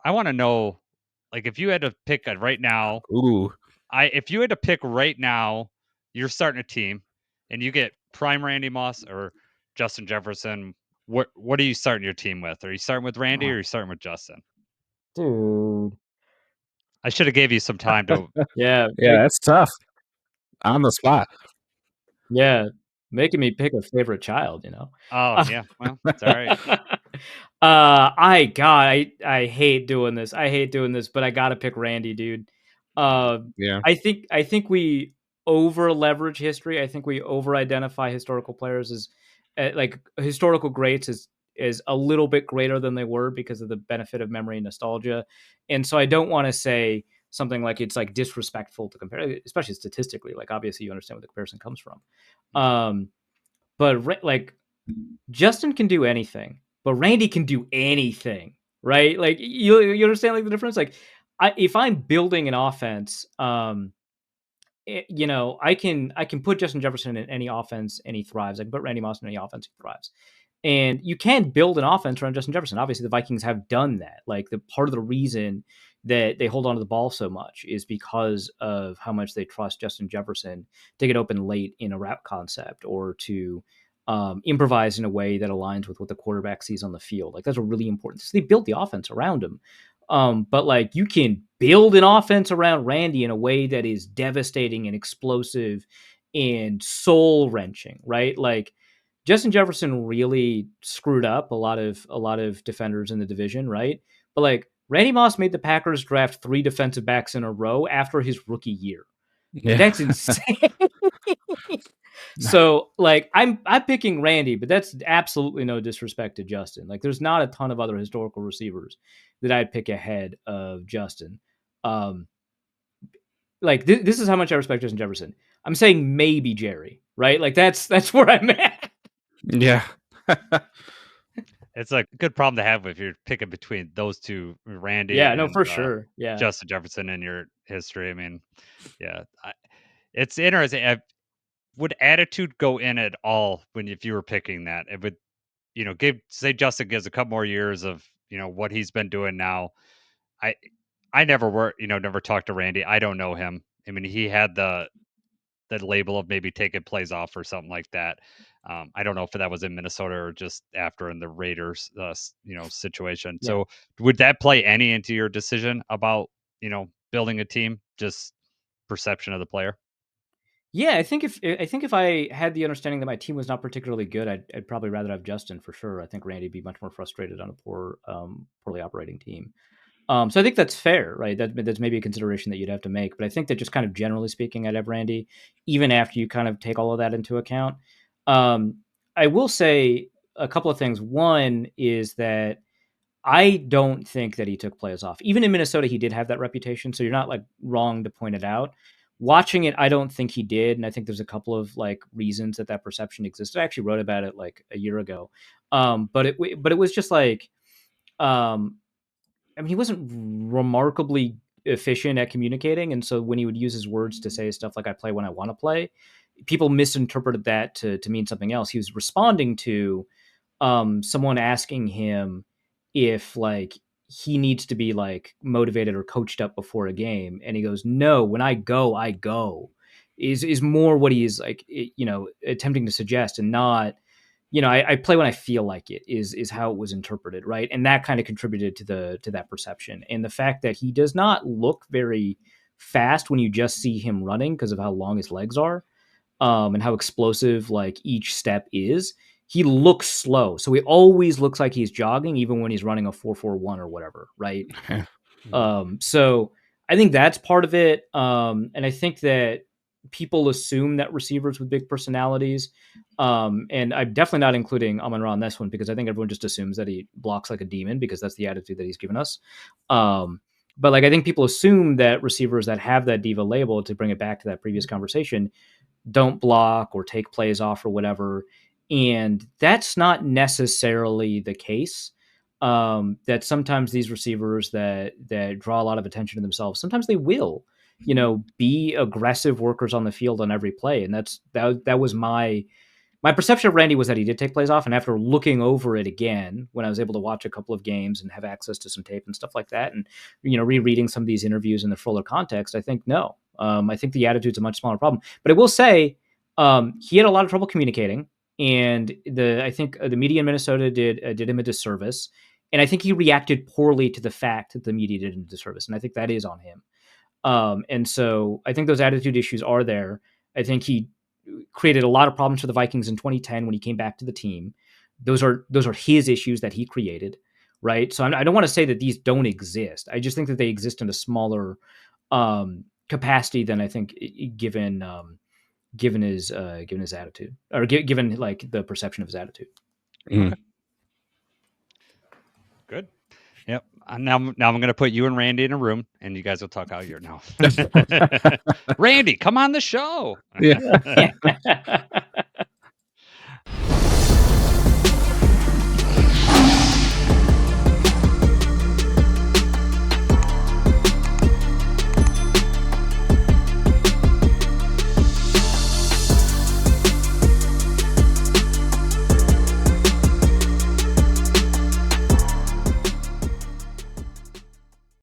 I want to know, like, if you had to pick right now, Ooh. if you had to pick right now, you're starting a team, and you get prime Randy Moss or Justin Jefferson. What are you starting your team with? Are you starting with Randy or are you starting with Justin? Dude. I should have gave you some time to. Yeah. Yeah, that's tough. On the spot. Yeah. Making me pick a favorite child, you know? Oh yeah, well, it's all right. I hate doing this. I hate doing this, but I gotta pick Randy, dude. Yeah. I think we over leverage history. I think we over identify historical players as like historical greats is a little bit greater than they were because of the benefit of memory and nostalgia. And so I don't want to say something like it's like disrespectful to compare, especially statistically. Like obviously you understand where the comparison comes from. But like Justin can do anything, but Randy can do anything, right? Like you understand like the difference. Like if I'm building an offense, you know, I can put Justin Jefferson in any offense and he thrives. I can put Randy Moss in any offense, he thrives. And you can build an offense around Justin Jefferson. Obviously, the Vikings have done that. Like the part of the reason that they hold on to the ball so much is because of how much they trust Justin Jefferson to get open late in a route concept or to improvise in a way that aligns with what the quarterback sees on the field. Like that's a really important. So they built the offense around him. But like you can build an offense around Randy in a way that is devastating and explosive and soul wrenching, right? Like Justin Jefferson really screwed up a lot of defenders in the division, right? But like Randy Moss made the Packers draft 3 defensive backs in a row after his rookie year. Like Yeah. that's insane. So like I'm picking Randy, but that's absolutely no disrespect to Justin. Like there's not a ton of other historical receivers that I'd pick ahead of Justin. Um, like this is how much I respect Justin Jefferson. I'm saying maybe Jerry, right? Like that's where I'm at. Yeah. It's a good problem to have if you're picking between those two, Randy Yeah, no, and for sure. Yeah. Justin Jefferson in your history. I mean, yeah, it's interesting. Would attitude go in at all when if you were picking that? It would, give say Justin gives a couple more years of what he's been doing now. I I never never talked to Randy. I don't know him. I mean, he had the label of maybe taking plays off or something like that. I don't know if that was in Minnesota or just after in the Raiders, situation. Yeah. So would that play any into your decision about building a team? Just perception of the player. Yeah, I think if I had the understanding that my team was not particularly good, I'd probably rather have Justin for sure. I think Randy'd be much more frustrated on a poorly operating team. So I think that's fair, right? That's maybe a consideration that you'd have to make. But I think that just kind of generally speaking, I'd have Randy, even after you kind of take all of that into account. Um, I will say a couple of things. One is that I don't think that he took plays off. Even in Minnesota, he did have that reputation. So you're not like wrong to point it out. Watching it, I don't think he did, and I think there's a couple of like reasons that perception existed. I actually wrote about it like a year ago, but it was just like um, I mean, he wasn't remarkably efficient at communicating, and so when he would use his words to say stuff like "I play when I want to play," people misinterpreted that to mean something else. He was responding to someone asking him if like he needs to be like motivated or coached up before a game, and he goes, "No, when I go, I go." Is more what he is like, attempting to suggest, and not I play when I feel like it is how it was interpreted, right? And that kind of contributed to that perception. And the fact that he does not look very fast when you just see him running because of how long his legs are, and how explosive like each step is. He looks slow, so he always looks like he's jogging, even when he's running a 4.41 or whatever, right? So I think that's part of it. And I think that people assume that receivers with big personalities, and I'm definitely not including Amon-Ra on this one because I think everyone just assumes that he blocks like a demon because that's the attitude that he's given us. But like I think people assume that receivers that have that diva label, to bring it back to that previous conversation, don't block or take plays off or whatever. And that's not necessarily the case. That sometimes these receivers that draw a lot of attention to themselves, sometimes they will, be aggressive workers on the field on every play. And that was my my perception of Randy was that he did take plays off, and after looking over it again, when I was able to watch a couple of games and have access to some tape and stuff like that, and rereading some of these interviews in the fuller context, I think no. I think the attitude's a much smaller problem. But I will say, he had a lot of trouble communicating, and I think the media in Minnesota did him a disservice, and I think he reacted poorly to the fact that the media did him a disservice, and I think that is on him. And so I think those attitude issues are there. I think he created a lot of problems for the Vikings in 2010 when he came back to the team. Those are his issues that he created, right? So I don't want to say that these don't exist. I just think that they exist in a smaller capacity than I think given his attitude, or given like the perception of his attitude. Mm. Okay. Good. Yep. Now I'm going to put you and Randy in a room, and you guys will talk out your now. Randy, come on the show. Yeah.